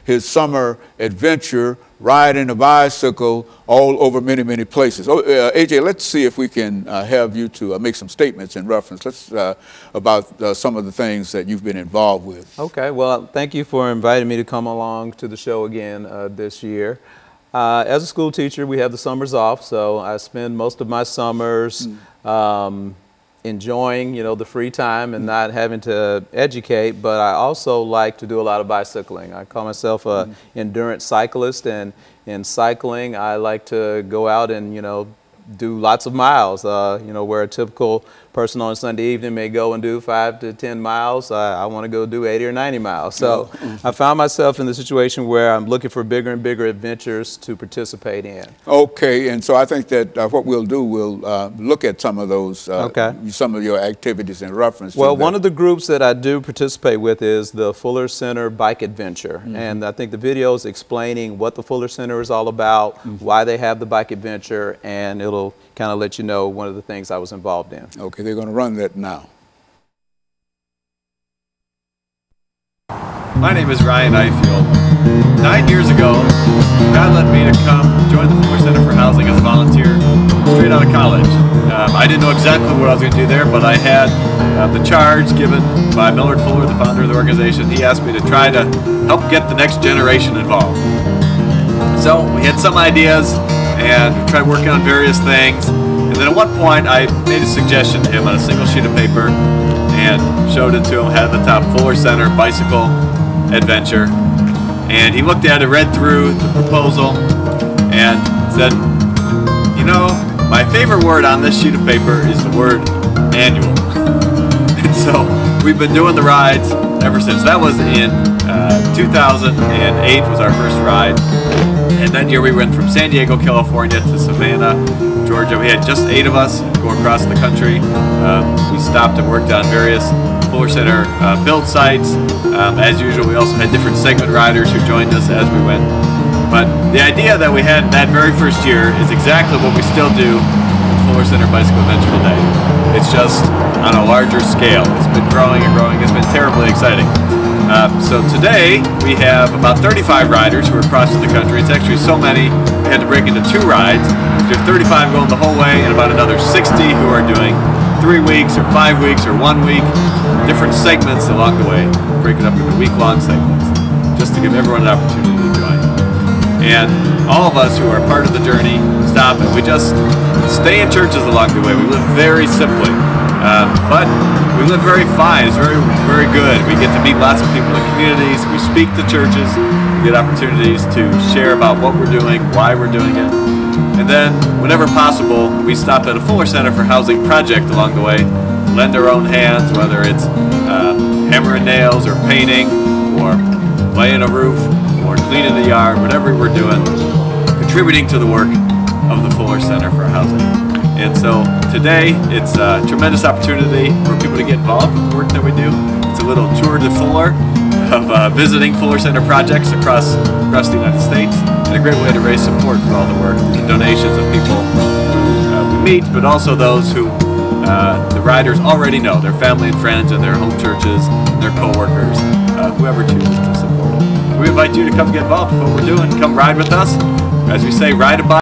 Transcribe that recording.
his summer adventure, riding a bicycle all over many, many places. Oh, AJ, let's see if we can have you to make some statements in reference. About some of the things that you've been involved with. Okay, well, thank you for inviting me to come along to the show again this year. As a school teacher, we have the summers off, so I spend most of my summers enjoying, the free time and not having to educate, but I also like to do a lot of bicycling. I call myself an endurance cyclist, and in cycling, I like to go out and, do lots of miles. Where a typical person on a Sunday evening may go and do 5 to 10 miles, I want to go do 80 or 90 miles. So I found myself in the situation where I'm looking for bigger and bigger adventures to participate in. Okay, and so I think that what we'll do, we'll look at some of those, some of your activities in reference to one of the groups that I do participate with is the Fuller Center Bike Adventure. And I think the video is explaining what the Fuller Center is all about, why they have the bike adventure, and it'll kind of let you know one of the things I was involved in. Okay, they're going to run that now. My name is Ryan Eifield. 9 years ago, God led me to come join the Fuller Center for Housing as a volunteer straight out of college. I didn't know exactly what I was going to do there, but I had the charge given by Millard Fuller, the founder of the organization. He asked me to try to help get the next generation involved. So we had some ideas and we tried working on various things. And then at one point I made a suggestion to him on a single sheet of paper and showed it to him, had at the top Fuller Center Bicycle Adventure. And he looked at it, read through the proposal, and said, my favorite word on this sheet of paper is the word annual. And so we've been doing the rides ever since. That was in 2008 was our first ride. And that year we went from San Diego, California to Savannah, Georgia. We had just 8 of us go across the country. We stopped and worked on various Fuller Center build sites. As usual, we also had different segment riders who joined us as we went. But the idea that we had that very first year is exactly what we still do with Fuller Center Bicycle Adventure today. It's just on a larger scale. It's been growing and growing. It's been terribly exciting. So today we have about 35 riders who are crossing the country. It's actually so many we had to break into 2 rides. So we have 35 going the whole way and about another 60 who are doing 3 weeks or 5 weeks or 1 week, different segments along the way, break it up into week-long segments, just to give everyone an opportunity to join. And all of us who are part of the journey stop and we just stay in churches along the way. We live very simply, but we live very fine. It's very, very good. We get to meet lots of people in communities. We speak to churches. We get opportunities to share about what we're doing, why we're doing it. And then, whenever possible, we stop at a Fuller Center for Housing project along the way, lend our own hands, whether it's hammering nails or painting or laying a roof or cleaning the yard, whatever we're doing, contributing to the work of the Fuller Center for Housing. And so today, it's a tremendous opportunity for people to get involved with the work that we do. It's a little tour de Fuller of visiting Fuller Center projects across the United States, and a great way to raise support for all the work and donations of people who we meet, but also those who the riders already know, their family and friends and their home churches and their co-workers, whoever chooses to support it. We invite you to come get involved with what we're doing. Come ride with us. As we say, ride a bike.